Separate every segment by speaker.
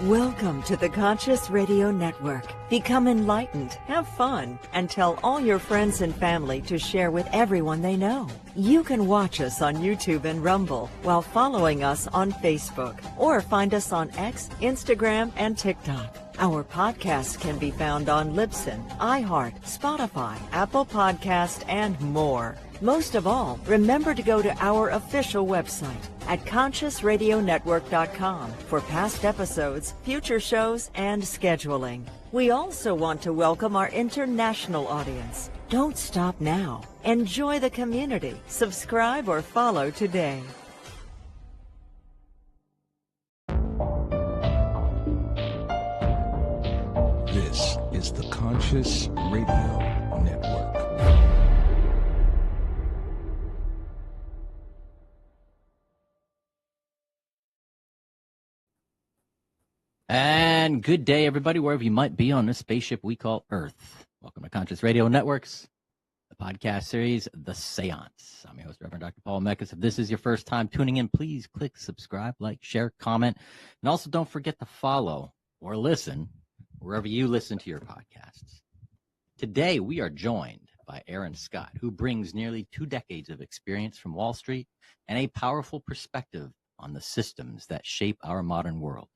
Speaker 1: Welcome to the Conscious Radio Network. Become enlightened, have fun, and tell all your friends and family to share with everyone they know. You can watch us on YouTube and Rumble while following us on Facebook, or find us on X, Instagram, and TikTok. Our podcasts can be found on Libsyn, iHeart, Spotify, Apple Podcast, and more. Most of all, remember to go to our official website at consciousradionetwork.com for past episodes, future shows, and scheduling. We also want to welcome our international audience. Don't stop now. Enjoy the community. Subscribe or follow today.
Speaker 2: This is the Conscious Radio Network.
Speaker 3: And good day, everybody, wherever you might be on this spaceship we call Earth. Welcome to Conscious Radio Network's the podcast series, The Seance. I'm your host, Reverend Dr. Paul Mekas. If this is your first time tuning in, please click subscribe, like, share, comment, and also don't forget to follow or listen wherever you listen to your podcasts. Today, we are joined by Aaron Scott, who brings nearly 2 decades of experience from Wall Street and a powerful perspective on the systems that shape our modern world.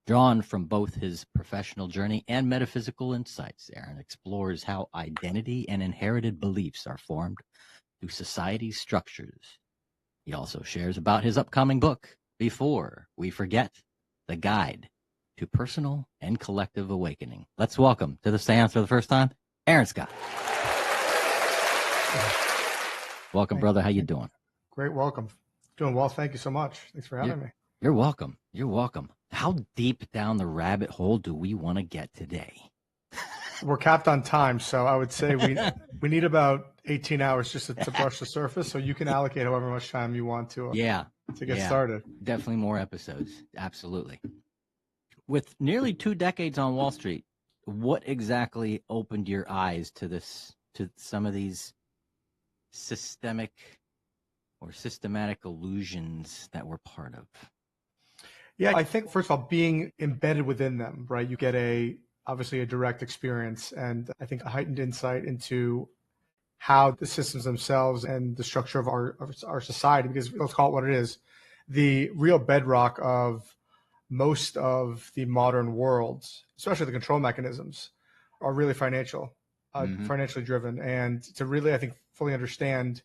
Speaker 3: Drawn from both his professional journey and metaphysical insights, Aaron explores how identity and inherited beliefs are formed through society's structures. He also shares about his upcoming book, Before We Forget, The Guide to Personal and Collective Awakening. Let's welcome to the seance for the first time, Aaron Scott. Welcome, brother. How you doing?
Speaker 4: Great. Welcome. Doing well. Thank you so much. Thanks for having me.
Speaker 3: You're welcome. You're welcome. How deep down the rabbit hole do we want to get today?
Speaker 4: We're capped on time, so I would say we need about 18 hours just to brush the surface, so you can allocate however much time you want to get started.
Speaker 3: Definitely more episodes. Absolutely. With nearly 2 decades on Wall Street, what exactly opened your eyes to some of these systematic illusions that we're part of?
Speaker 4: Yeah, I think, first of all, being embedded within them, right? You get obviously a direct experience, and I think a heightened insight into how the systems themselves and the structure of our society, because let's call it what it is, the real bedrock of most of the modern world, especially the control mechanisms, are really financially driven. And to really, I think, fully understand,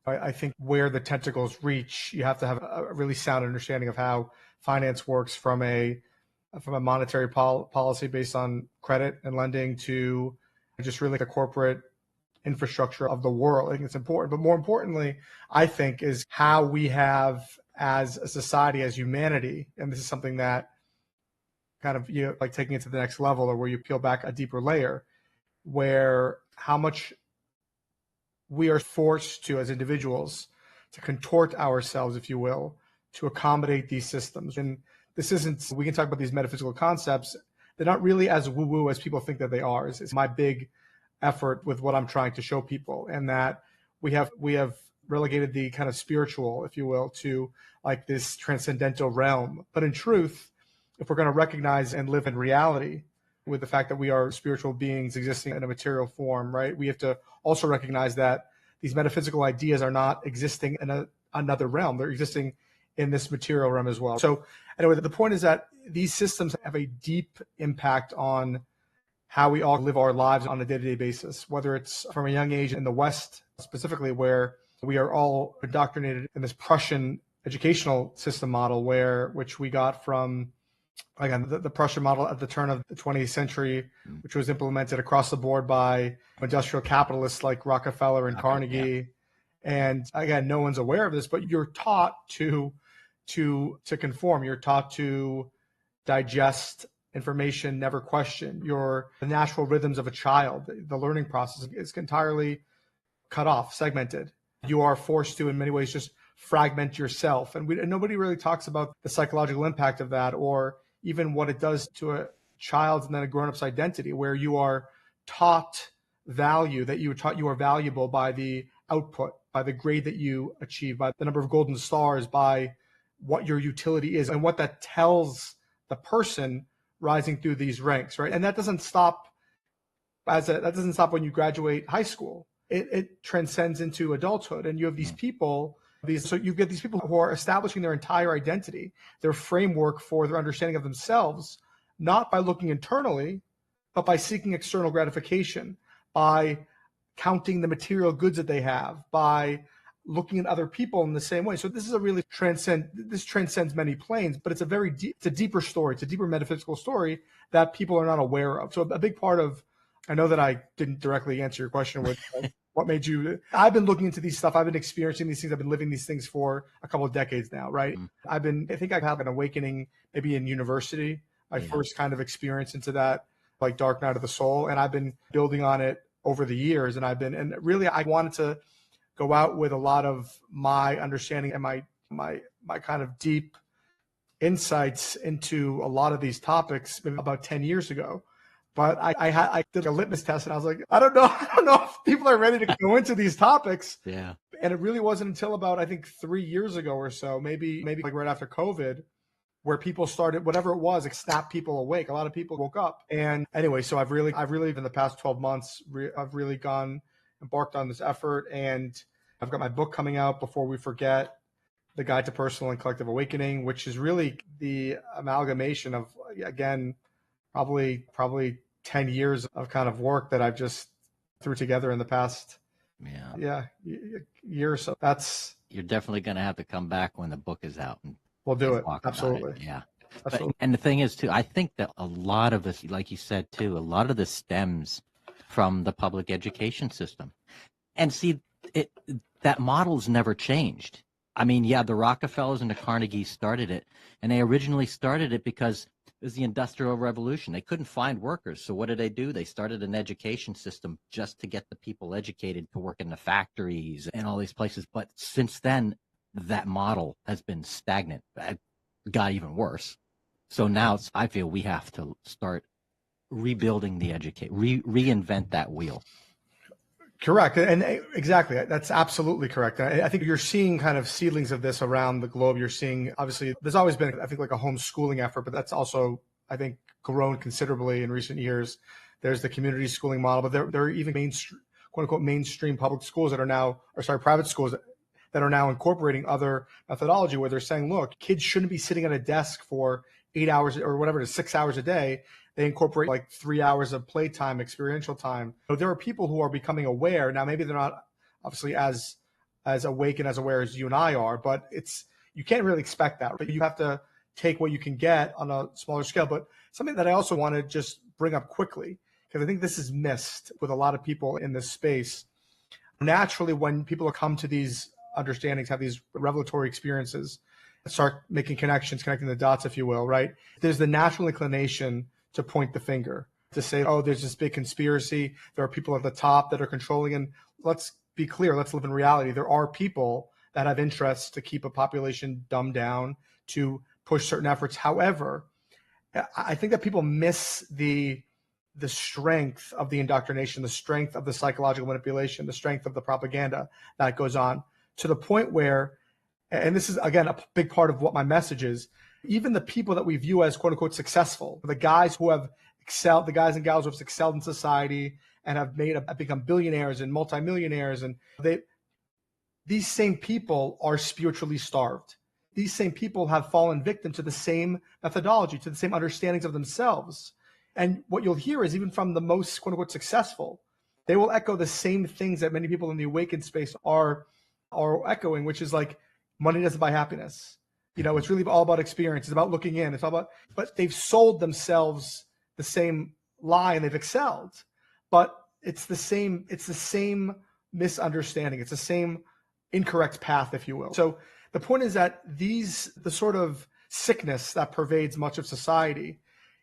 Speaker 4: I think, where the tentacles reach, you have to have a really sound understanding of how finance works from a monetary policy based on credit and lending to just really the corporate infrastructure of the world. I think it's important. But more importantly, I think, is how we have, as a society, as humanity, and this is something that kind of, like taking it to the next level, or where you peel back a deeper layer, where how much we are forced to, as individuals, to contort ourselves, if you will, to accommodate these systems. And this isn't, we can talk about these metaphysical concepts. They're not really as woo-woo as people think that they are. It's my big effort with what I'm trying to show people, and that we have relegated the kind of spiritual, if you will, to like this transcendental realm. But in truth, if we're going to recognize and live in reality with the fact that we are spiritual beings existing in a material form, right? We have to also recognize that these metaphysical ideas are not existing in another realm. They're existing in this material realm as well. So anyway, the point is that these systems have a deep impact on how we all live our lives on a day-to-day basis, whether it's from a young age in the West, specifically, where we are all indoctrinated in this Prussian educational system model, which we got from, again, the Prussian model at the turn of the 20th century, which was implemented across the board by industrial capitalists like Rockefeller and Carnegie. Yeah. And again, no one's aware of this, but you're taught to conform. You're taught to digest information, never question. The natural rhythms of a child, the learning process is entirely cut off, segmented. You are forced to, in many ways, just fragment yourself. And nobody really talks about the psychological impact of that, or even what it does to a child's and then a grown-up's identity, where you are taught value, that you are valuable by the output, by the grade that you achieve, by the number of golden stars, by what your utility is. And what that tells the person rising through these ranks, right? And that doesn't stop when you graduate high school. It transcends into adulthood, and you have these people. So you get these people who are establishing their entire identity, their framework for their understanding of themselves, not by looking internally, but by seeking external gratification, by counting the material goods that they have, by looking at other people in the same way. So this is a really transcends many planes, but it's it's a deeper story. It's a deeper metaphysical story that people are not aware of. So a big part of, I know that I didn't directly answer your question with what made you, I've been looking into these stuff. I've been experiencing these things. I've been living these things for a couple of decades now, right? I think I had an awakening maybe in university, my first kind of experience into that, like dark night of the soul. And I've been building on it over the years. And really, I wanted to go out with a lot of my understanding and my kind of deep insights into a lot of these topics maybe about 10 years ago. But I did a litmus test, and I was like, I don't know if people are ready to go into these topics.
Speaker 3: Yeah.
Speaker 4: And it really wasn't until about, I think, 3 years ago or so, maybe like right after COVID, where people started, whatever it was, it snapped people awake. A lot of people woke up. And anyway, so I've really in the past 12 months, I've really embarked on this effort, and I've got my book coming out, Before We Forget, The Guide to Personal and Collective Awakening, which is really the amalgamation of, again, probably 10 years of kind of work that I've just threw together in the past year or so.
Speaker 3: You're definitely going to have to come back when the book is out. And
Speaker 4: we'll do it. Absolutely.
Speaker 3: Yeah.
Speaker 4: Absolutely.
Speaker 3: And the thing is, too, I think that a lot of this, like you said, too, a lot of this stems from the public education system. And see, that model's never changed. I mean, the Rockefellers and the Carnegies started it, and they originally started it because it was the Industrial Revolution. They couldn't find workers. So what did they do? They started an education system just to get the people educated to work in the factories and all these places. But since then, that model has been stagnant. It got even worse. So now I feel we have to start rebuilding the reinvent that wheel.
Speaker 4: Correct. And exactly. That's absolutely correct. I think you're seeing kind of seedlings of this around the globe. You're seeing, obviously, there's always been, I think, like a homeschooling effort, but that's also, I think, grown considerably in recent years. There's the community schooling model, but there are even quote unquote mainstream public schools that are now, private schools that are now incorporating other methodology where they're saying, look, kids shouldn't be sitting at a desk for 8 hours or whatever it is, 6 hours a day. They incorporate like 3 hours of playtime, experiential time. So there are people who are becoming aware. Now, maybe they're not obviously as awake and as aware as you and I are, but you can't really expect that. But you have to take what you can get on a smaller scale. But something that I also want to just bring up quickly, because I think this is missed with a lot of people in this space. Naturally, when people come to these understandings, have these revelatory experiences, start making connections, connecting the dots, if you will, right? There's the natural inclination to point the finger, to say, oh, there's this big conspiracy. There are people at the top that are controlling. And let's be clear, let's live in reality. There are people that have interests to keep a population dumbed down, to push certain efforts. However, I think that people miss the strength of the indoctrination, the strength of the psychological manipulation, the strength of the propaganda that goes on, to the point where, and this is, again, a big part of what my message is, even the people that we view as quote unquote successful, the guys who have excelled, the guys and gals who have excelled in society and have become billionaires and multimillionaires, and these same people are spiritually starved. These same people have fallen victim to the same methodology, to the same understandings of themselves. And what you'll hear is, even from the most quote unquote successful, they will echo the same things that many people in the awakened space are echoing, which is like, money doesn't buy happiness. It's really all about experience. It's about looking in. It's all about, but they've sold themselves the same lie and they've excelled. But it's the same misunderstanding. It's the same incorrect path, if you will. So the point is that the sort of sickness that pervades much of society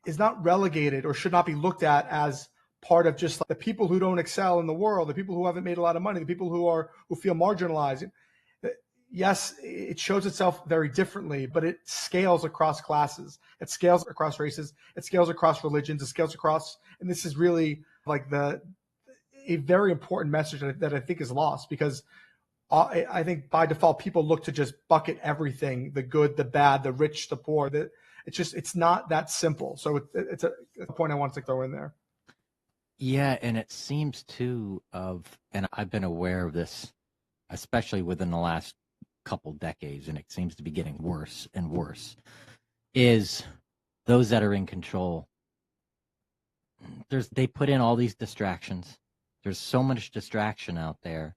Speaker 4: is not relegated or should not be looked at as part of just like the people who don't excel in the world, the people who haven't made a lot of money, the people who feel marginalized. Yes, it shows itself very differently, but it scales across classes. It scales across races. It scales across religions. It scales across, and this is really like a very important message that I think is lost, because I think by default people look to just bucket everything, the good, the bad, the rich, the poor. It's not that simple. So it's a point I wanted to throw in there.
Speaker 3: Yeah, and it seems and I've been aware of this, especially within the last couple decades, and it seems to be getting worse and worse, is those that are in control. They put in all these distractions. There's so much distraction out there,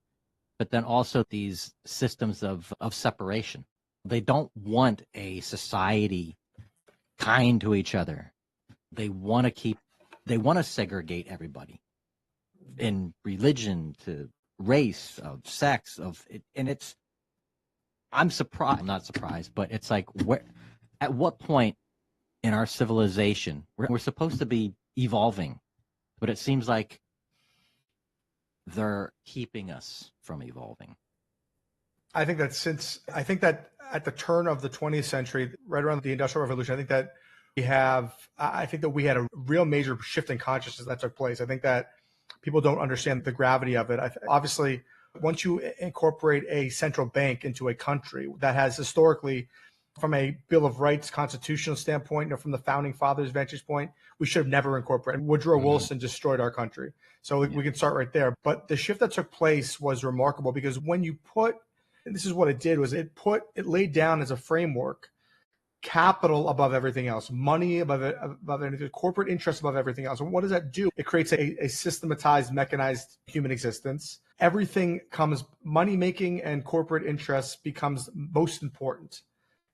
Speaker 3: but then also these systems of separation. They don't want a society kind to each other. They want to segregate everybody in religion, to race, of sex, I'm not surprised, but it's like, at what point in our civilization, we're supposed to be evolving, but it seems like they're keeping us from evolving.
Speaker 4: I think that at the turn of the 20th century, right around the Industrial Revolution, I think that we had a real major shift in consciousness that took place. I think that people don't understand the gravity of it. Obviously, once you incorporate a central bank into a country that has historically, from a Bill of Rights constitutional standpoint, from the founding fathers' vantage point, we should have never incorporated. Woodrow Wilson destroyed our country. So we can start right there. But the shift that took place was remarkable, because when you and this is what it did, was it laid down as a framework capital above everything else, money above anything, corporate interest above everything else. And what does that do? It creates a systematized, mechanized human existence. Everything comes, money making and corporate interests becomes most important.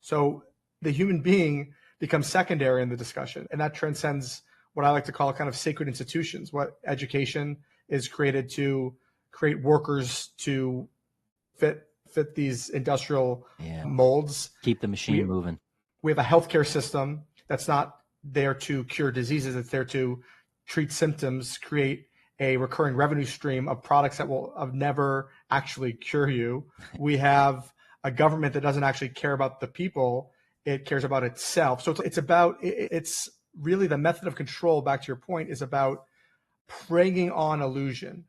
Speaker 4: So the human being becomes secondary in the discussion, and that transcends what I like to call kind of sacred institutions. What education is created to create workers to fit these industrial molds.
Speaker 3: Keep the machine moving.
Speaker 4: We have a healthcare system that's not there to cure diseases. It's there to treat symptoms, create a recurring revenue stream of products that will never actually cure you. We have a government that doesn't actually care about the people. It cares about itself. So it's really the method of control, back to your point, is about preying on illusion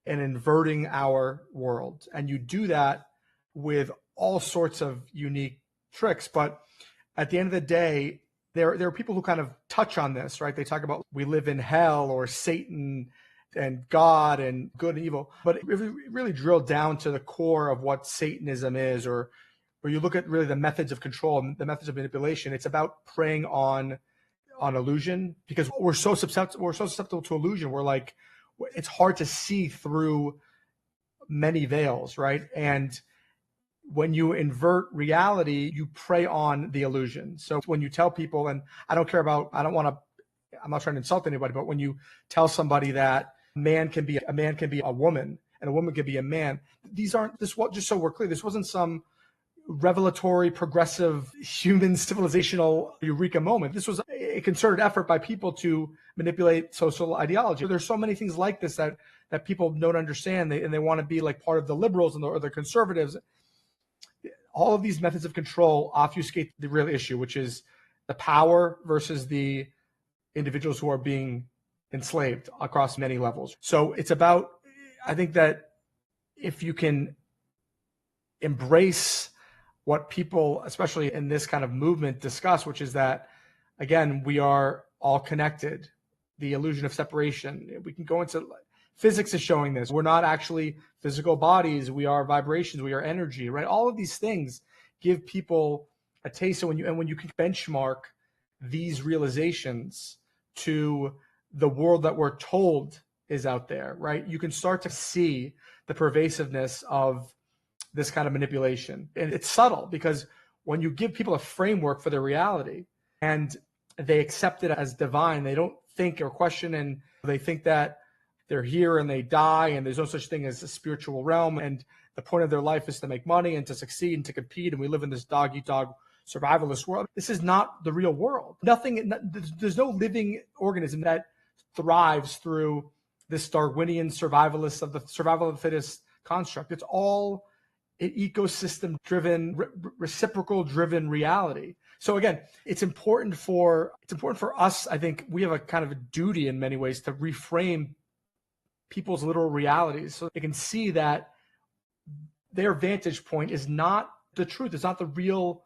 Speaker 4: and inverting our world. And you do that with all sorts of unique tricks. But at the end of the day, there are people who kind of touch on this, right? They talk about we live in hell, or Satan and God and good and evil. But if we really drill down to the core of what Satanism is, or you look at really the methods of control and the methods of manipulation, it's about preying on illusion, because we're so susceptible to illusion. We're like, it's hard to see through many veils, right? And when you invert reality, you prey on the illusion. So when you tell people, and I'm not trying to insult anybody, but when you tell somebody that a man can be a woman and a woman can be a man, just so we're clear, this wasn't some revelatory, progressive, human civilizational eureka moment. This was a concerted effort by people to manipulate social ideology. There's so many things like this that people don't understand, and they want to be like part of the liberals or the conservatives. All of these methods of control obfuscate the real issue, which is the power versus the individuals who are being enslaved across many levels. So it's about, I think that if you can embrace what people, especially in this kind of movement, discuss, which is that, again, we are all connected, the illusion of separation. We can go into physics is showing this. We're not actually physical bodies. We are vibrations. We are energy, right? All of these things give people a taste. So when you can benchmark these realizations to the world that we're told is out there, right? You can start to see the pervasiveness of this kind of manipulation. And it's subtle, because when you give people a framework for their reality and they accept it as divine, they don't think or question, and they think that they're here and they die and there's no such thing as a spiritual realm, and the point of their life is to make money and to succeed and to compete, and we live in this dog-eat-dog survivalist world. This is not the real world. There's no living organism that thrives through this Darwinian survival of the fittest construct. It's all an ecosystem-driven, reciprocal-driven reality. So again, it's important for us. I think we have a kind of a duty in many ways to reframe people's literal realities, so they can see that their vantage point is not the truth. It's not the real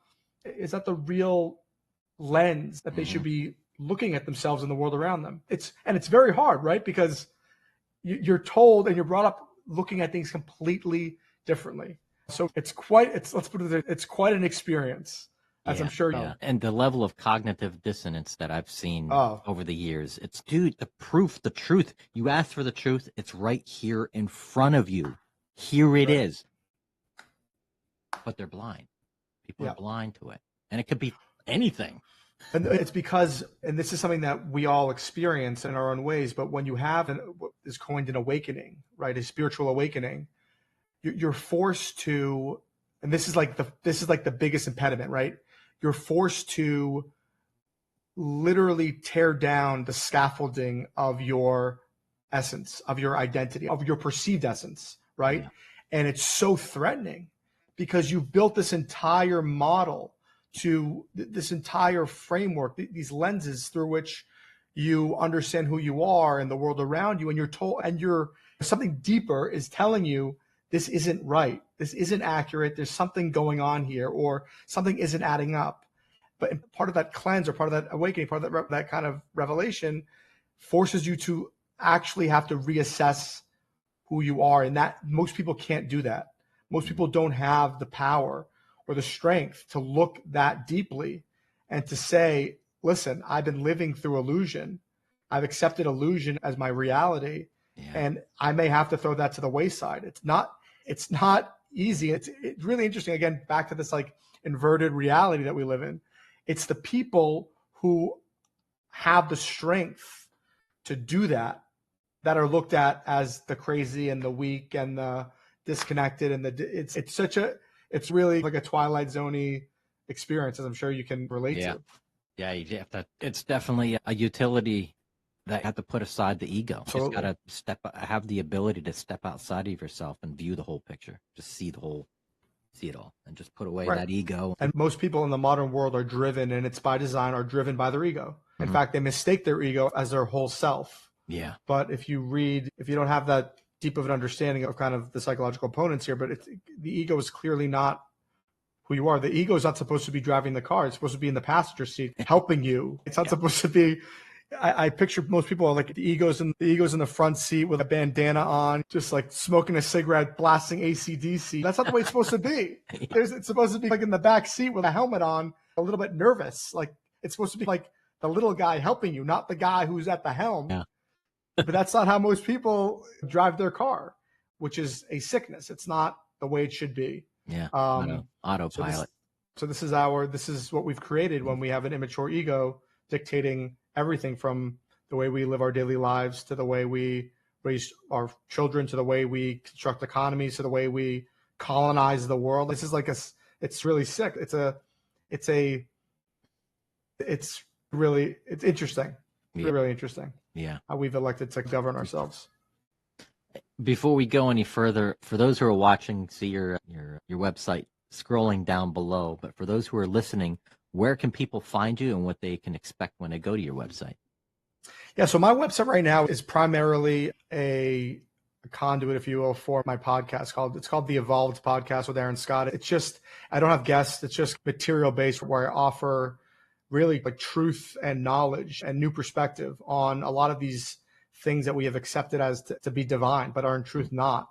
Speaker 4: lens that they should be looking at themselves and the world around them. It's very hard, right? Because you're told and you're brought up looking at things completely differently. So let's put it there, it's quite an experience, as I'm sure you know.
Speaker 3: And the level of cognitive dissonance that I've seen over the years, it's, dude, the proof, the truth. You asked for the truth, it's right here in front of you. Here it is. But they're blind. People are blind to it. And it could be anything.
Speaker 4: And it's because, and this is something that we all experience in our own ways, but when you have what is coined an awakening, right, a spiritual awakening, you're forced to, and this is like the biggest impediment, right? You're forced to literally tear down the scaffolding of your essence, of your identity, of your perceived essence, right? Yeah. And it's so threatening because you've built this entire model, to this entire framework, these lenses through which you understand who you are and the world around you, and you're told, and something deeper is telling you this isn't right, this isn't accurate, there's something going on here, or something isn't adding up. But part of that cleanse, or part of that awakening, part of that kind of revelation forces you to actually have to reassess who you are, and that most people can't do that. Most people don't have the power or the strength to look that deeply and to say, listen, I've been living through illusion. I've accepted illusion as my reality. Yeah. And I may have to throw that to the wayside. It's not easy. It's really interesting. Again, back to this like inverted reality that we live in. It's the people who have the strength to do that are looked at as the crazy and the weak and the disconnected. And it's really like a Twilight Zone-y experience, as I'm sure you can relate to.
Speaker 3: Yeah, you have to. It's definitely a utility that you have to put aside the ego. You just got to have the ability to step outside of yourself and view the whole picture. Just see it all, and just put away that ego. And
Speaker 4: most people in the modern world are driven, and it's by design, are driven by their ego. In fact, they mistake their ego as their whole self.
Speaker 3: Yeah.
Speaker 4: But if you don't have that deep of an understanding of kind of the psychological components here, but the ego is clearly not who you are. The ego is not supposed to be driving the car. It's supposed to be in the passenger seat helping you. It's not supposed to be. I picture most people are like the ego's in the front seat with a bandana on, just like smoking a cigarette, blasting AC/DC. That's not the way it's supposed to be. It's supposed to be like in the back seat with a helmet on, a little bit nervous. Like it's supposed to be like the little guy helping you, not the guy who's at the helm.
Speaker 3: Yeah.
Speaker 4: But that's not how most people drive their car, which is a sickness. It's not the way it should be.
Speaker 3: Yeah. Autopilot.
Speaker 4: So this is what we've created when we have an immature ego dictating everything, from the way we live our daily lives to the way we raise our children, to the way we construct economies, to the way we colonize the world. This is like it's really sick. It's interesting.
Speaker 3: Yeah.
Speaker 4: Really interesting.
Speaker 3: Yeah.
Speaker 4: How we've elected to govern ourselves.
Speaker 3: Before we go any further, for those who are watching, see your website scrolling down below. But for those who are listening, where can people find you and what they can expect when they go to your website?
Speaker 4: Yeah, so my website right now is primarily a conduit, if you will, for my podcast. It's called The Evolved Podcast with Aaron Scott. It's just, I don't have guests. It's just material based, where I offer really like truth and knowledge and new perspective on a lot of these things that we have accepted as to be divine, but are in truth not.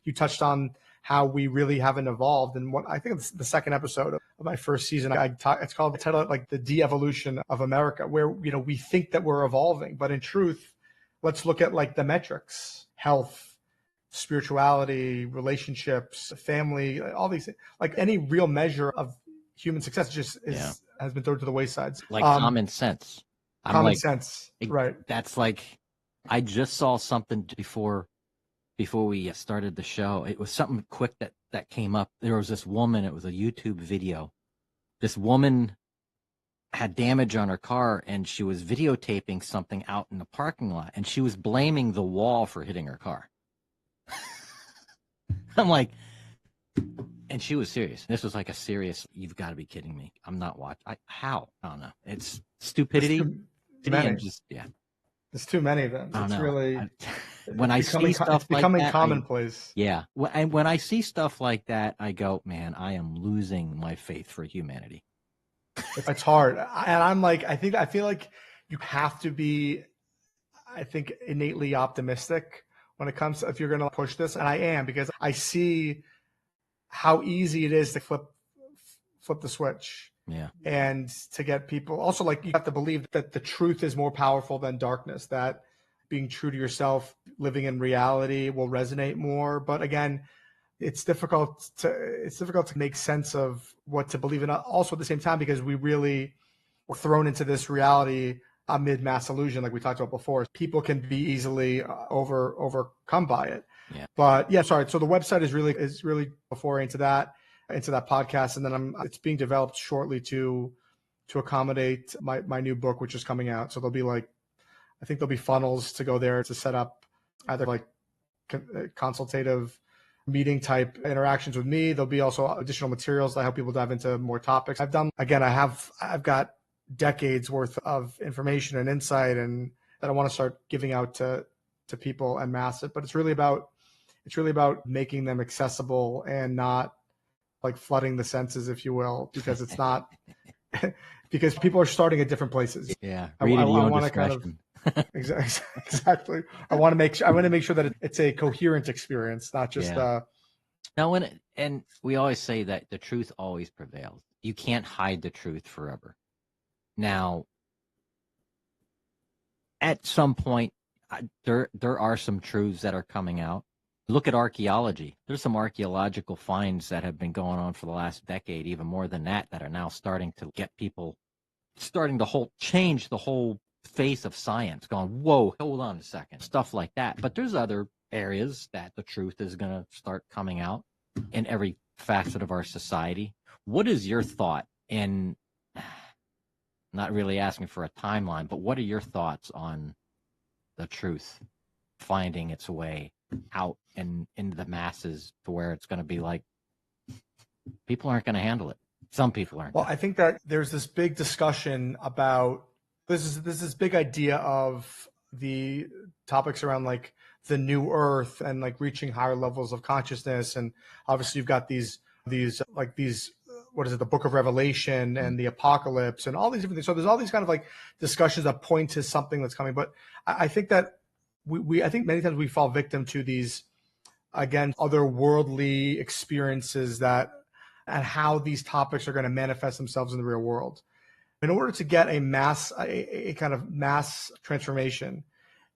Speaker 4: You touched on how we really haven't evolved. And what I think it's the second episode of my first season, it's called the title, like the de-evolution of America, where, we think that we're evolving, but in truth, let's look at like the metrics, health, spirituality, relationships, family, all these things. Like any real measure of human success has been thrown to the wayside.
Speaker 3: Like common sense.
Speaker 4: Common sense, right.
Speaker 3: That's like, I just saw something before we started the show. It was something quick that came up. There was this woman, it was a YouTube video. This woman had damage on her car, and she was videotaping something out in the parking lot, and she was blaming the wall for hitting her car. I'm like, and she was serious. This was like a serious, you've got to be kidding me. I'm not watching. How? I don't know. It's stupidity.
Speaker 4: There's too many of them. It's really
Speaker 3: when I see stuff like that,
Speaker 4: becoming commonplace.
Speaker 3: And when I see stuff like that, I go, man, I am losing my faith for humanity.
Speaker 4: It's hard. And I'm like, I feel like you have to be, I think, innately optimistic when it comes to if you're going to push this. And I am, because I see how easy it is to flip the switch.
Speaker 3: Yeah.
Speaker 4: And to get people also, like, you have to believe that the truth is more powerful than darkness, that being true to yourself, living in reality will resonate more. But again, it's difficult to make sense of what to believe in. Also at the same time, because we really were thrown into this reality amid mass illusion, like we talked about before. People can be easily overcome by it.
Speaker 3: Yeah.
Speaker 4: But yeah, sorry. So the website is really before into that podcast, and then it's being developed shortly to accommodate my new book, which is coming out. So there'll be I think there'll be funnels to go there to set up either like consultative meeting type interactions with me. There'll be also additional materials that help people dive into more topics. I've got decades worth of information and insight, and that I want to start giving out to people en masse. But it's really about making them accessible and not like flooding the senses, if you will, because it's not because people are starting at different places.
Speaker 3: Yeah.
Speaker 4: I want to kind of exactly. I want to make sure that it's a coherent experience, not just
Speaker 3: Now, and we always say that the truth always prevails. You can't hide the truth forever. Now, at some point, there are some truths that are coming out. Look at archaeology. There's some archaeological finds that have been going on for the last decade, even more than that are now starting to get people change the whole face of science, going, whoa, hold on a second, stuff like that. But there's other areas that the truth is going to start coming out in every facet of our society. What is your thought? And not really asking for a timeline, but what are your thoughts on the truth finding its way out and into the masses to where it's going to be like people aren't going to handle it? Some people aren't.
Speaker 4: Well, I think that there's this big discussion about this big idea of the topics around like the new earth and like reaching higher levels of consciousness. And obviously you've got these what is it, the book of Revelation and the apocalypse and all these different things. So there's all these kind of like discussions that point to something that's coming. But I think that I think many times we fall victim to these, again, otherworldly experiences and how these topics are going to manifest themselves in the real world. In order to get a kind of mass transformation,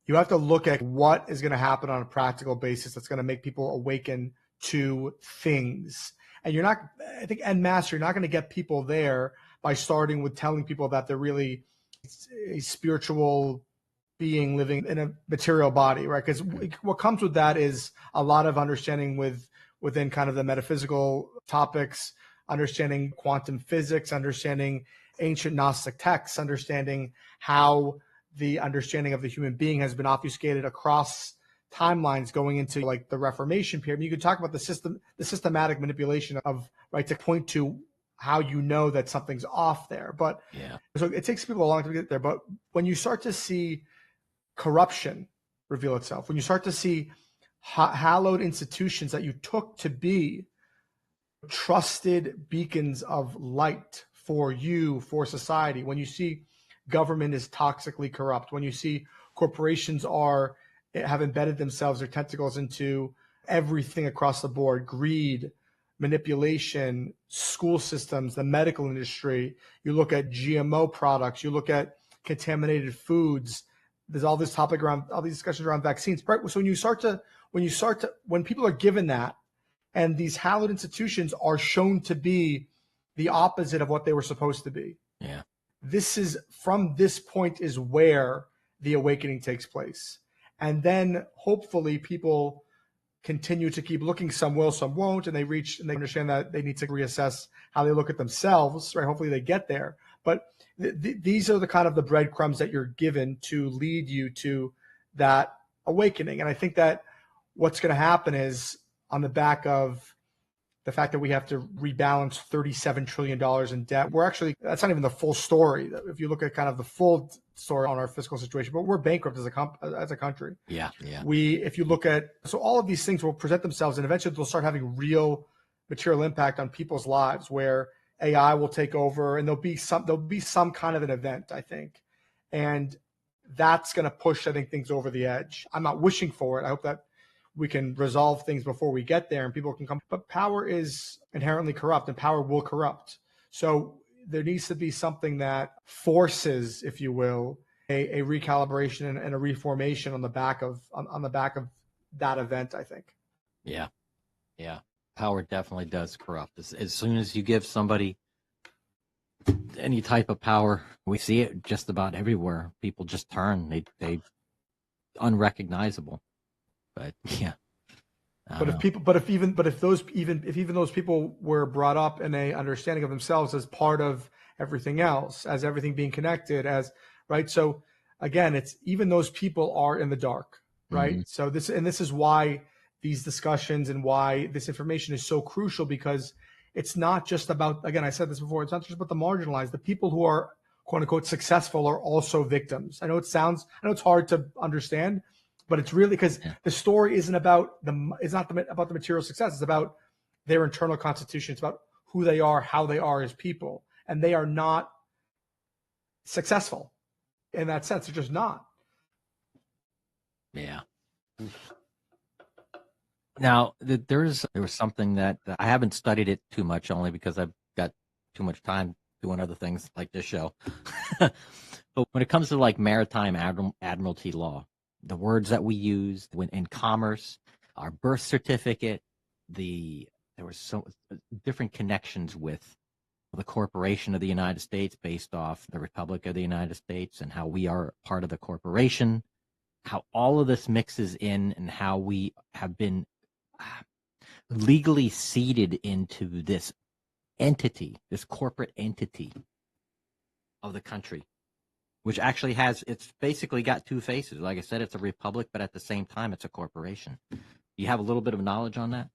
Speaker 4: you have to look at what is going to happen on a practical basis that's going to make people awaken to things. And I think en masse, you're not going to get people there by starting with telling people that they're really a spiritual being living in a material body, right? Because what comes with that is a lot of understanding within kind of the metaphysical topics, understanding quantum physics, understanding ancient Gnostic texts, understanding how the understanding of the human being has been obfuscated across timelines going into like the Reformation period. I mean, you could talk about the systematic manipulation of, right, to point to how you know that something's off there. But so it takes people a long time to get there. But when you start to see corruption reveal itself, when you start to see hallowed institutions that you took to be trusted beacons of light for you, for society, when you see government is toxically corrupt, when you see corporations have embedded themselves, their tentacles into everything across the board, greed, manipulation, school systems, the medical industry, you look at GMO products, you look at contaminated foods, there's all this topic around, all these discussions around vaccines, right? So when people are given that, and these hallowed institutions are shown to be the opposite of what they were supposed to be.
Speaker 3: Yeah.
Speaker 4: From this point is where the awakening takes place. And then hopefully people continue to keep looking, some will, some won't, and they understand that they need to reassess how they look at themselves, right? Hopefully they get there. But these are the kind of the breadcrumbs that you're given to lead you to that awakening. And I think that what's going to happen is, on the back of the fact that we have to rebalance $37 trillion in debt, that's not even the full story. If you look at kind of the full story on our fiscal situation, but we're bankrupt as a country.
Speaker 3: Yeah.
Speaker 4: If you look at, so all of these things will present themselves, and eventually they'll start having real material impact on people's lives, where AI will take over, and there'll be some kind of an event, I think. And that's going to push, I think, things over the edge. I'm not wishing for it. I hope that we can resolve things before we get there and people can come. But power is inherently corrupt, and power will corrupt. So there needs to be something that forces, if you will, a recalibration and a reformation on the back of that event, I think.
Speaker 3: Yeah. Power definitely does corrupt. As soon as you give somebody any type of power, we see it just about everywhere. People just turn. They unrecognizable. But yeah.
Speaker 4: If even those people were brought up in a understanding of themselves as part of everything else, as everything being connected, as right. So again, it's even those people are in the dark, right? Mm-hmm. So this is why these discussions and why this information is so crucial, because it's not just about, again, I said this before, it's not just about the marginalized. The people who are quote unquote successful are also victims. I know it's hard to understand, but it's really because the story isn't about about the material success. It's about their internal constitution. It's about who they are, how they are as people. And they are not successful in that sense. They're just not.
Speaker 3: Yeah. Now, there was something that I haven't studied it too much, only because I've got too much time doing other things like this show. But when it comes to like maritime admiralty law, the words that we use in commerce, our birth certificate, there were so different connections with the corporation of the United States based off the Republic of the United States and how we are part of the corporation, how all of this mixes in, and how we have been legally seeded into this entity, this corporate entity of the country, which actually it's basically got two faces. Like I said, it's a republic, but at the same time, it's a corporation. You have a little bit of knowledge on that?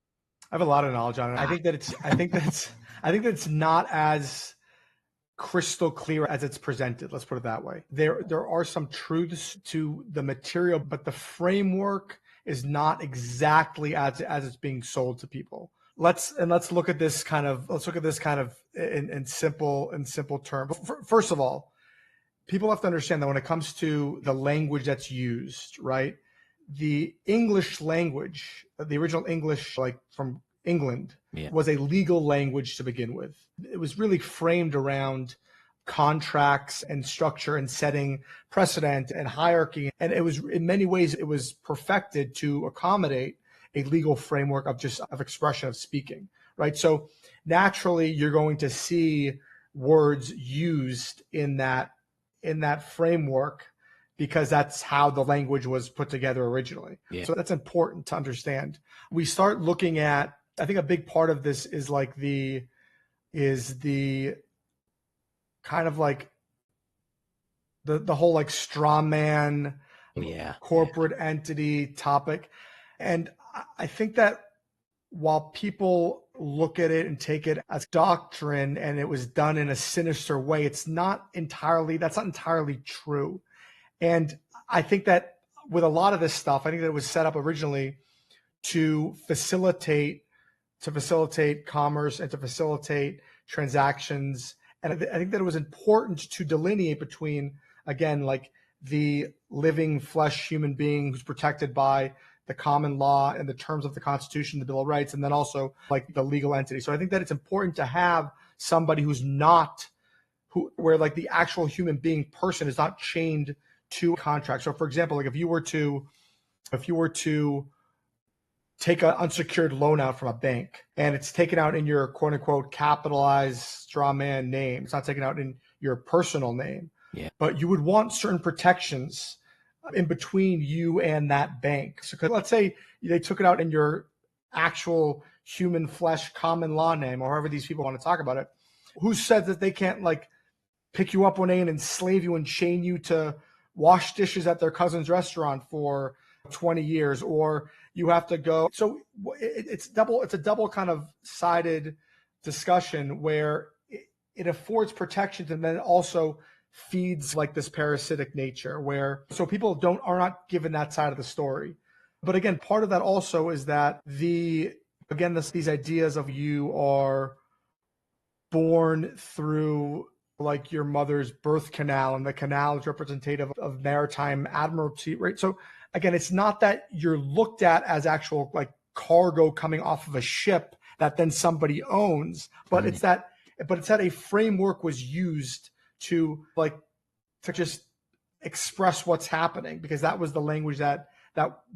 Speaker 4: I have a lot of knowledge on it. I think that it's not as crystal clear as it's presented. Let's put it that way. There are some truths to the material, but the framework is not exactly as it's being sold to people. Let's look at this kind of in simple terms. First of all, people have to understand that when it comes to the language that's used, right? The English language, the original English, like from England, was a legal language to begin with. It was really framed around contracts and structure and setting precedent and hierarchy. And it was, in many ways, it was perfected to accommodate a legal framework of expression, of speaking, right? So naturally, you're going to see words used in that framework, because that's how the language was put together originally. Yeah. So that's important to understand. We start looking at, I think a big part of this is the kind of like the whole like Strawman corporate entity topic. And I think that while people look at it and take it as doctrine and it was done in a sinister way, that's not entirely true. And I think that with a lot of this stuff, I think that it was set up originally to facilitate commerce and to facilitate transactions. And I think that it was important to delineate between, again, like the living flesh human being who's protected by the common law and the terms of the Constitution, the Bill of Rights, and then also like the legal entity. So I think that it's important to have somebody where like the actual human being person is not chained to a contract. So for example, like if you were to take an unsecured loan out from a bank and it's taken out in your quote unquote capitalized Strawman name, it's not taken out in your personal name, but you would want certain protections in between you and that bank. So let's say they took it out in your actual human flesh common law name, or however these people want to talk about it. Who said that they can't like pick you up one day and enslave you and chain you to wash dishes at their cousin's restaurant for 20 years, or you have to go. So it's a double kind of sided discussion where it affords protections and then it also feeds like this parasitic nature so people are not given that side of the story. But again, part of that also is that these ideas of you are born through like your mother's birth canal, and the canal is representative of maritime admiralty, right? So again, it's not that you're looked at as actual like cargo coming off of a ship that then somebody owns, but it's that a framework was used to just express what's happening, because that was the language that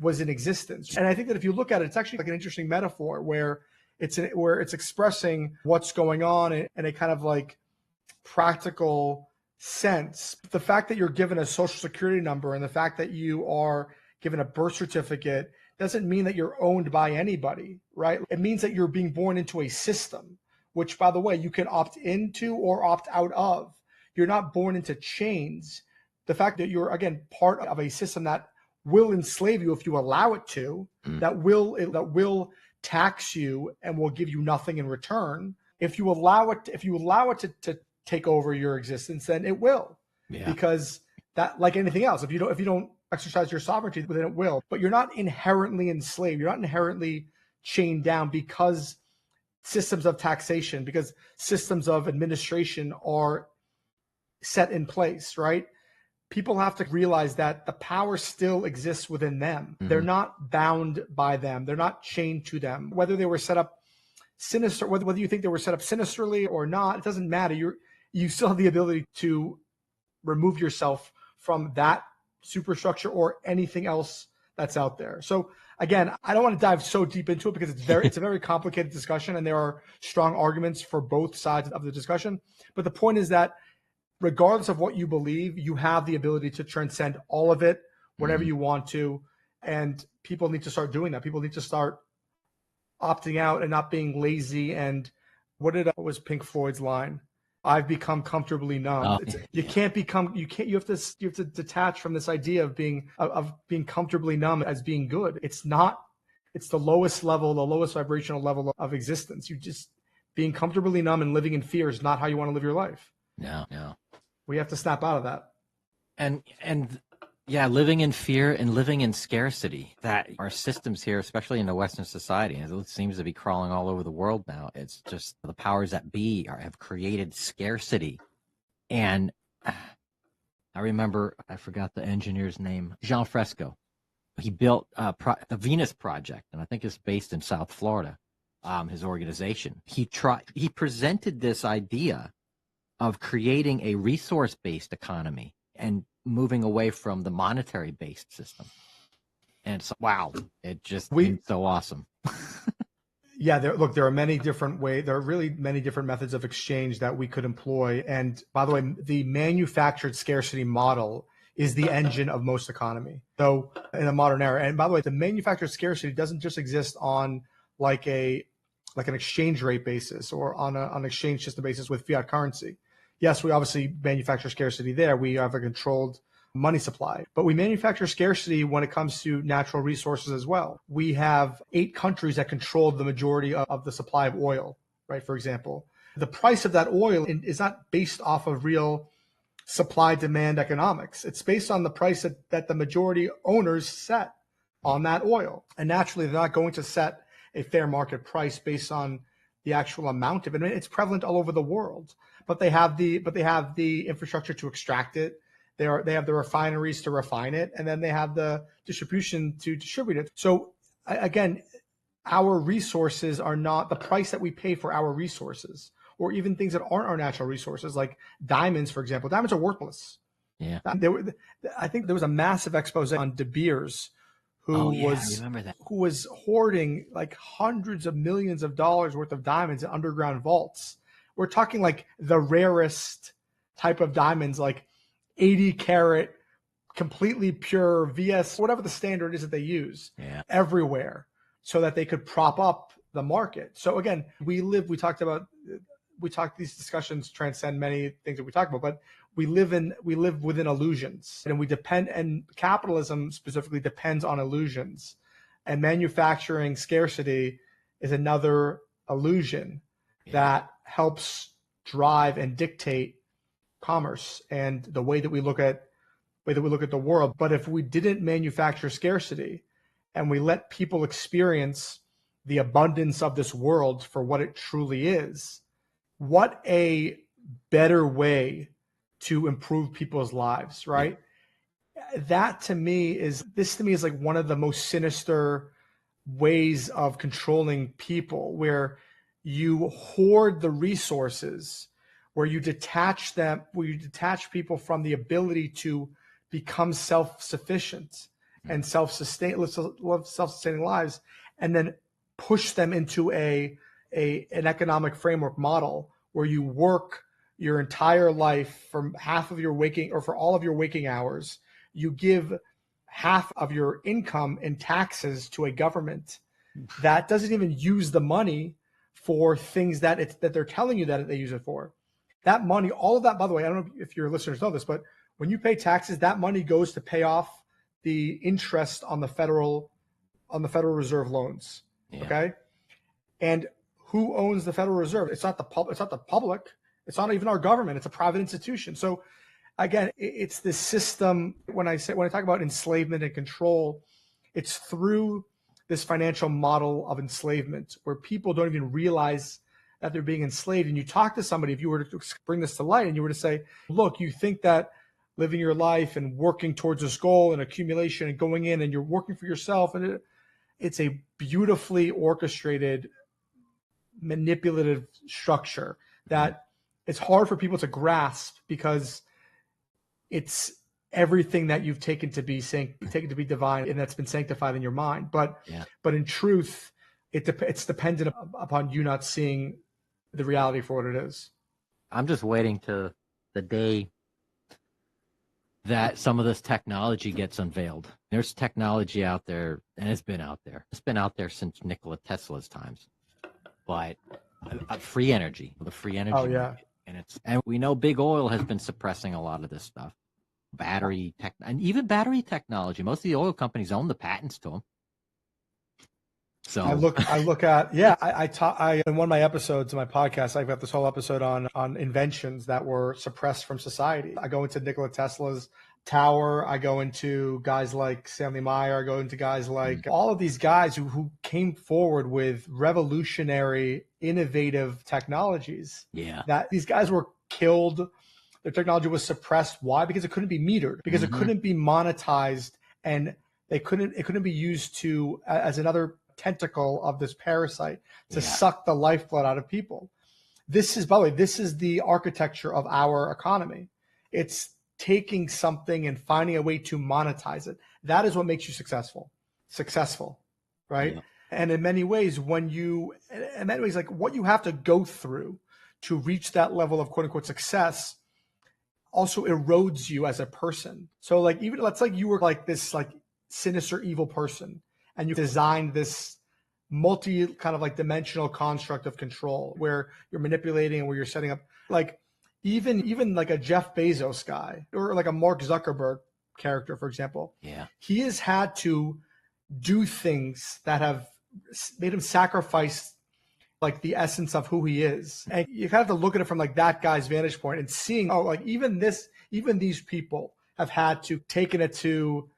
Speaker 4: was in existence. And I think that if you look at it, it's actually like an interesting metaphor where it's expressing what's going on in a kind of like practical sense. The fact that you're given a social security number and the fact that you are given a birth certificate doesn't mean that you're owned by anybody, right? It means that you're being born into a system, which, by the way, you can opt into or opt out of. You're not born into chains. The fact that you're, again, part of a system that will enslave you if you allow it to, that will tax you and will give you nothing in return. If you allow it to take over your existence, then it will, because that, like anything else, if you don't exercise your sovereignty, then it will. But you're not inherently enslaved. You're not inherently chained down, because systems of taxation, because systems of administration are set in place, right? People have to realize that the power still exists within them. They're not bound by them. They're not chained to them. Whether they were set up sinister, whether you think they were set up sinisterly or not, it doesn't matter. You still have the ability to remove yourself from that superstructure or anything else that's out there. So again, I don't want to dive so deep into it, because it's a very complicated discussion, and there are strong arguments for both sides of the discussion. But the point is that regardless of what you believe, you have the ability to transcend all of it whenever you want to. And people need to start doing that. People need to start opting out and not being lazy. And what was Pink Floyd's line? I've become comfortably numb. You have to detach from this idea of being comfortably numb as being good. It's not. It's the lowest vibrational level of existence. Being comfortably numb and living in fear is not how you want to live your life.
Speaker 3: No.
Speaker 4: We have to snap out of that.
Speaker 3: And living in fear and living in scarcity, that our systems here, especially in the Western society, and it seems to be crawling all over the world now. It's just the powers that be have created scarcity. And I remember, I forgot the engineer's name, Jean Fresco. He built the Venus Project, and I think it's based in South Florida, his organization. He presented this idea of creating a resource-based economy and moving away from the monetary-based system. And so, wow, it just seems so awesome.
Speaker 4: There are many different ways. There are really many different methods of exchange that we could employ. And by the way, the manufactured scarcity model is the engine of most economy. So in the modern era, and by the way, the manufactured scarcity doesn't just exist on like an exchange rate basis or on an exchange system basis with fiat currency. Yes, we obviously manufacture scarcity there. We have a controlled money supply, but we manufacture scarcity when it comes to natural resources as well. We have 8 countries that control the majority of the supply of oil, right? For example, the price of that oil is not based off of real supply-demand economics. It's based on the price that the majority owners set on that oil. And naturally, they're not going to set a fair market price based on the actual amount of it. I mean, it's prevalent all over the world. But they have the infrastructure to extract it. They have the refineries to refine it, and then they have the distribution to distribute it. So again, our resources are not the price that we pay for our resources, or even things that aren't our natural resources, like diamonds, for example. Diamonds are worthless. Yeah. I think there was a massive expose on De Beers, who was hoarding like hundreds of millions of dollars worth of diamonds in underground vaults. We're talking like the rarest type of diamonds, like 80 karat, completely pure VS, whatever the standard is that they use, everywhere, so that they could prop up the market. So again, these discussions transcend many things that we talk about, but we live within illusions, and capitalism specifically depends on illusions, and manufacturing scarcity is another illusion that helps drive and dictate commerce and the way that we look at the world. But if we didn't manufacture scarcity and we let people experience the abundance of this world for what it truly is, what a better way to improve people's lives, right? That to me is like one of the most sinister ways of controlling people, where you hoard the resources, where you detach people from the ability to become self-sufficient and live self-sustaining lives, and then push them into an economic framework model where you work your entire life from half of your waking, or for all of your waking hours. You give half of your income in taxes to a government that doesn't even use the money for things that they're telling you that they use it for. That money, all of that, by the way, I don't know if your listeners know this, but when you pay taxes, that money goes to pay off the interest on the Federal Reserve loans. Yeah. Okay. And who owns the Federal Reserve? It's not the public. It's not even our government. It's a private institution. So again, it's this system. When I talk about enslavement and control, it's through this financial model of enslavement where people don't even realize that they're being enslaved. And you talk to somebody, if you were to bring this to light and you were to say, look, you think that living your life and working towards this goal and accumulation and going in and you're working for yourself, and it's a beautifully orchestrated, manipulative structure that it's hard for people to grasp, because it's everything that you've taken to be divine and that's been sanctified in your mind. But in truth, it's dependent upon you not seeing the reality for what it is.
Speaker 3: I'm just waiting to the day that some of this technology gets unveiled. There's technology out there, and it's been out there. It's been out there since Nikola Tesla's times. But free energy, the free energy.
Speaker 4: Oh yeah.
Speaker 3: Market. And we know big oil has been suppressing a lot of this stuff. And even battery technology. Most of the oil companies own the patents to them. So
Speaker 4: I look at I in one of my episodes of my podcast, I've got this whole episode on inventions that were suppressed from society. I go into Nikola Tesla's tower. I go into guys like Stanley Meyer. I go into guys like all of these guys who came forward with revolutionary, innovative technologies. Yeah, that these guys were killed. Their technology was suppressed. Why? Because it couldn't be metered. Because it couldn't be monetized, and it couldn't be used to as another tentacle of this parasite to suck the lifeblood out of people. This is, by the way, the architecture of our economy. It's taking something and finding a way to monetize it. That is what makes you successful, right? Yeah. And in many ways, like what you have to go through to reach that level of quote unquote success also erodes you as a person. So like, even let's like you were like this like sinister evil person, and you designed this multi kind of like dimensional construct of control where you're manipulating and where you're setting up, like even like a Jeff Bezos guy or like a Mark Zuckerberg character, for example. Yeah. He has had to do things that have made him sacrifice like the essence of who he is. And you kind of have to look at it from like that guy's vantage point and seeing, oh, like even these people have had to taken it to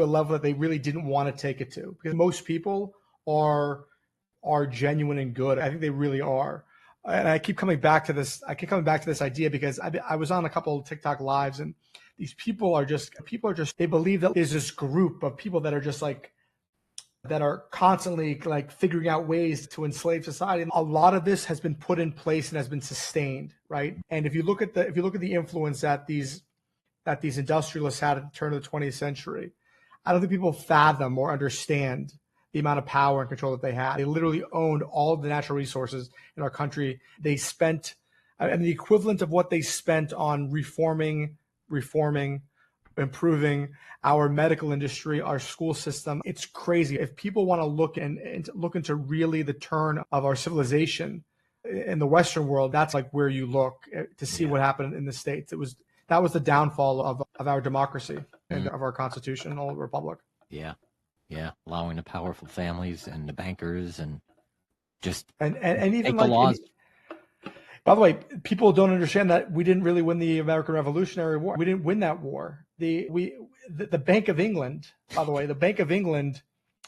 Speaker 4: a level that they really didn't want to take it to, because most people are genuine and good. I think they really are. And I keep coming back to this idea because I was on a couple of TikTok lives, and these people are just, they believe that there's this group of people that are just like, that are constantly like figuring out ways to enslave society. And a lot of this has been put in place and has been sustained, right? And if you look at the influence that these industrialists had at the turn of the 20th century, I don't think people fathom or understand the amount of power and control that they had. They literally owned all of the natural resources in our country. They spent, and the equivalent of what they spent on reforming, improving our medical industry, our school system. It's crazy. If people want to look into really the turn of our civilization in the Western world, that's like where you look to see what happened in the States. That was the downfall of our democracy and of our constitutional republic. Yeah. Yeah. Allowing the powerful families and the bankers and just and even like the laws. By the way, people don't understand that we didn't really win the American Revolutionary War. We didn't win that war. The Bank of England, by the way, the Bank of England,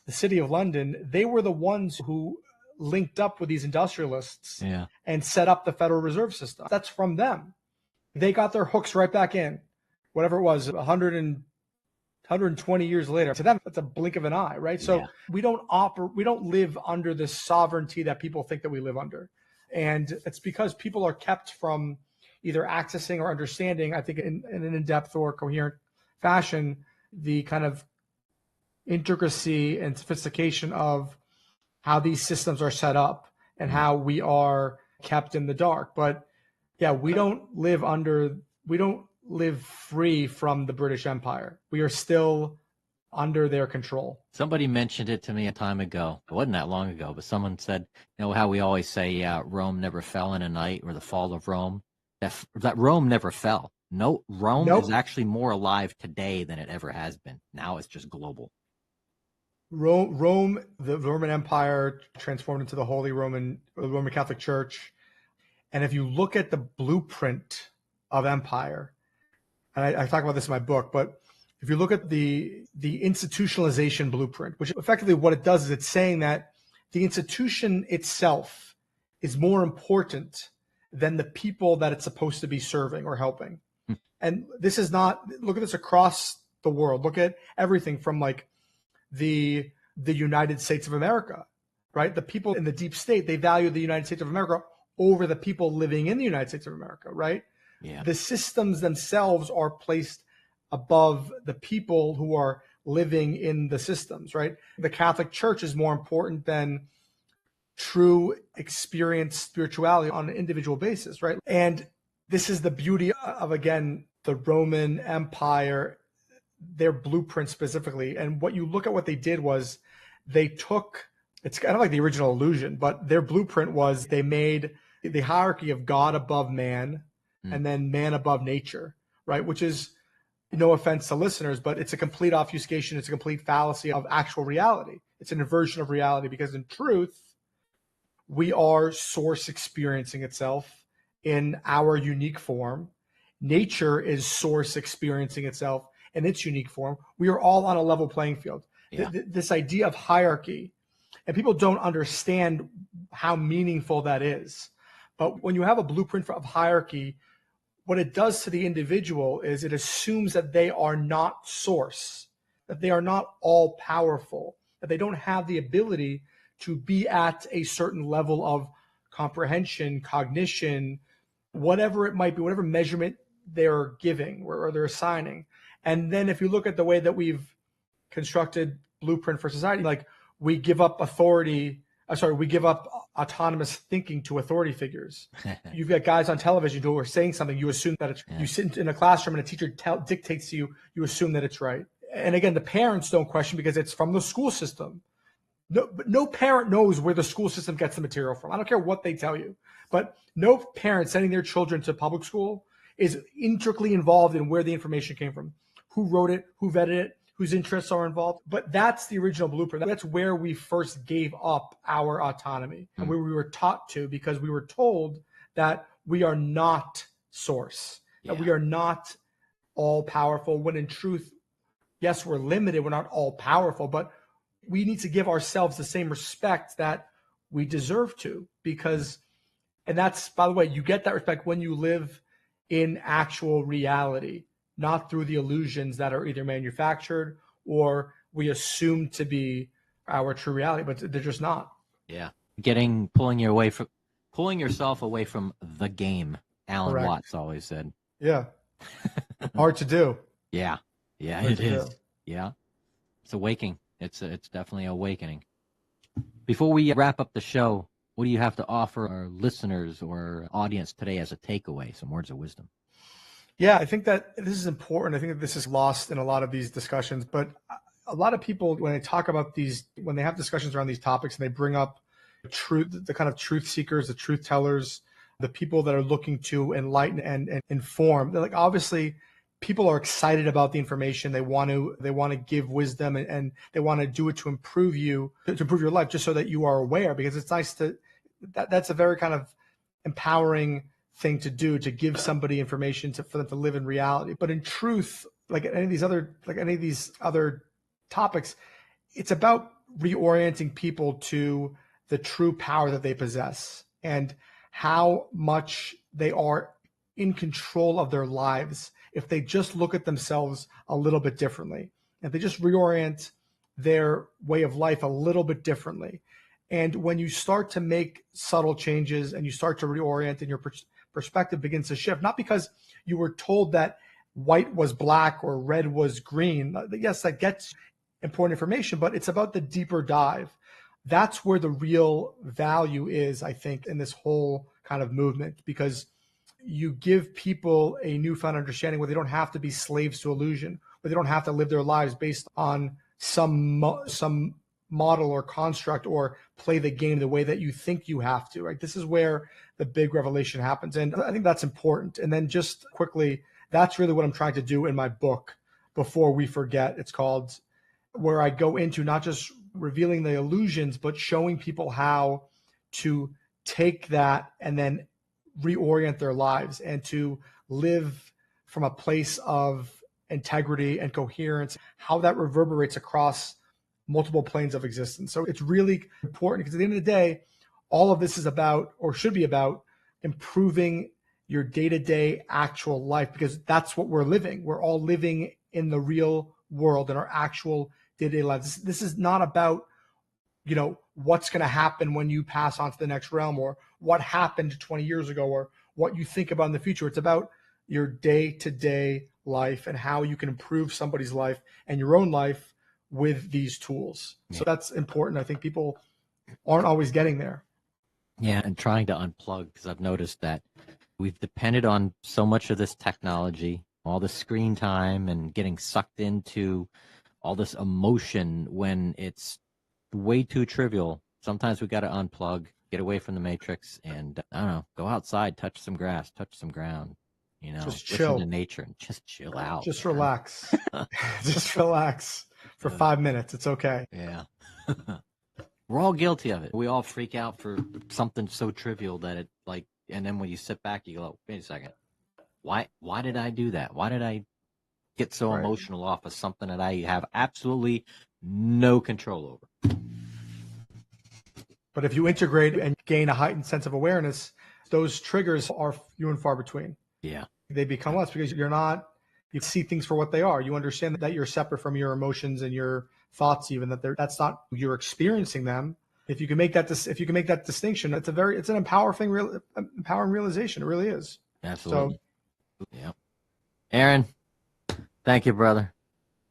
Speaker 4: the City of London, they were the ones who linked up with these industrialists
Speaker 3: Yeah.
Speaker 4: and set up the Federal Reserve System. That's from them. They got their hooks right back in. Whatever it was, 120 years later. To them, that's a blink of an eye, right? So we don't live under this sovereignty that people think that we live under. And it's because people are kept from either accessing or understanding, I think in an in-depth or coherent fashion, the kind of intricacy and sophistication of how these systems are set up and how we are kept in the dark. But yeah, we don't live free from the British Empire. We are still under their control.
Speaker 3: Somebody mentioned it to me a time ago. It wasn't that long ago, but someone said, how we always say Rome never fell in a night, or the fall of Rome. That Rome never fell. No, Rome is actually more alive today than it ever has been. Now it's just global.
Speaker 4: Rome, the Roman Empire transformed into the Roman Catholic Church. And if you look at the blueprint of empire, and I talk about this in my book, but if you look at the institutionalization blueprint, which effectively what it does is it's saying that the institution itself is more important than the people that it's supposed to be serving or helping. And this is not, look at this across the world. Look at everything from like the United States of America, right? The people in the deep state, they value the United States of America over the people living in the United States of America, right?
Speaker 3: Yeah.
Speaker 4: The systems themselves are placed above the people who are living in the systems, right? The Catholic Church is more important than true experienced spirituality on an individual basis, right? And this is the beauty of, again, the Roman Empire, their blueprint specifically. And what you look at what they did was they took, it's kind of like the original illusion, but their blueprint was they made the hierarchy of God above man and then man above nature, right? Which is, no offense to listeners, but it's a complete obfuscation. It's a complete fallacy of actual reality. It's an inversion of reality because in truth, we are source experiencing itself in our unique form. Nature is source experiencing itself in its unique form. We are all on a level playing field. Yeah. This idea of hierarchy, and people don't understand how meaningful that is. But when you have a blueprint of hierarchy, what it does to the individual is it assumes that they are not source, that they are not all powerful, that they don't have the ability to be at a certain level of comprehension, cognition, whatever it might be, whatever measurement they're giving or they're assigning. And then if you look at the way that we've constructed blueprint for society, like we give up autonomous thinking to authority figures. You've got guys on television who are saying something, you assume that it's, you sit in a classroom and a teacher dictates to you, you assume that it's right. And again, the parents don't question because it's from the school system. No parent knows where the school system gets the material from. I don't care what they tell you, but no parent sending their children to public school is intricately involved in where the information came from, who wrote it, who vetted it, whose interests are involved. But that's the original blueprint. That's where we first gave up our autonomy and where we were taught to, because we were told that we are not source, that we are not all powerful, when in truth, yes, we're limited. We're not all powerful, but we need to give ourselves the same respect that we deserve to, because, and that's, by the way, you get that respect when you live in actual reality, not through the illusions that are either manufactured or we assume to be our true reality, but they're just not.
Speaker 3: Yeah. Pulling yourself away from the game. Alan
Speaker 4: Correct.
Speaker 3: Watts always said.
Speaker 4: Yeah. Hard to do.
Speaker 3: Yeah. Yeah, it is. Yeah. It's awakening. It's definitely awakening. Before we wrap up the show, what do you have to offer our listeners or audience today as a takeaway? Some words of wisdom.
Speaker 4: Yeah, I think that this is important. I think that this is lost in a lot of these discussions, but a lot of people, when they talk about these, when they have discussions around these topics and they bring up truth, the kind of truth seekers, the truth tellers, the people that are looking to enlighten and inform, they're like, obviously people are excited about the information. They want to give wisdom and they want to do it to improve your life, just so that you are aware, because it's nice that's a very kind of empowering thing to do, to give somebody information for them to live in reality. But in truth, like any of these other topics, it's about reorienting people to the true power that they possess and how much they are in control of their lives if they just look at themselves a little bit differently. If they just reorient their way of life a little bit differently. And when you start to make subtle changes and you start to reorient and your perspective begins to shift, not because you were told that white was black or red was green. Yes, that gets important information, but it's about the deeper dive. That's where the real value is, I think, in this whole kind of movement, because you give people a newfound understanding where they don't have to be slaves to illusion, where they don't have to live their lives based on some model or construct or play the game the way that you think you have to, right? This is where the big revelation happens. And I think that's important. And then just quickly, that's really what I'm trying to do in my book before we forget. It's called, where I go into not just revealing the illusions, but showing people how to take that and then reorient their lives and to live from a place of integrity and coherence, how that reverberates across multiple planes of existence. So it's really important because at the end of the day, all of this is about, or should be about, improving your day-to-day actual life, because that's what we're living. We're all living in the real world, in our actual day-to-day lives. This is not about, what's going to happen when you pass on to the next realm, or what happened 20 years ago, or what you think about in the future. It's about your day-to-day life and how you can improve somebody's life and your own life with these tools. So that's important. I think people aren't always getting there.
Speaker 3: Yeah, and trying to unplug, because I've noticed that we've depended on so much of this technology, all the screen time, and getting sucked into all this emotion when it's way too trivial. Sometimes we got to unplug, get away from the matrix, and I don't know, go outside, touch some grass, touch some ground,
Speaker 4: just chill,
Speaker 3: listen to nature and just chill out.
Speaker 4: Just relax. Just relax for 5 minutes. It's okay.
Speaker 3: Yeah. We're all guilty of it. We all freak out for something so trivial that it and then when you sit back, you go, wait a second. Why did I do that? Why did I get so emotional off of something that I have absolutely no control over?
Speaker 4: But if you integrate and gain a heightened sense of awareness, those triggers are few and far between.
Speaker 3: Yeah.
Speaker 4: They become less because you see things for what they are. You understand that you're separate from your emotions and your thoughts, even that's not, you're experiencing them. If you can make that distinction, it's an empowering realization. It really is.
Speaker 3: Absolutely. So, yeah. Aaron, thank you, brother.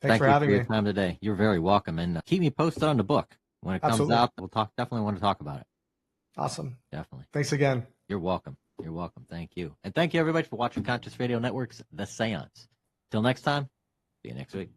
Speaker 4: Thanks for having me.
Speaker 3: Your time today. You're very welcome, and keep me posted on the book when it comes out. We'll definitely want to talk about it.
Speaker 4: Awesome.
Speaker 3: Definitely.
Speaker 4: Thanks again.
Speaker 3: You're welcome. You're welcome. Thank you, and thank you everybody for watching Conscious Radio Network's The Seance. Till next time. See you next week.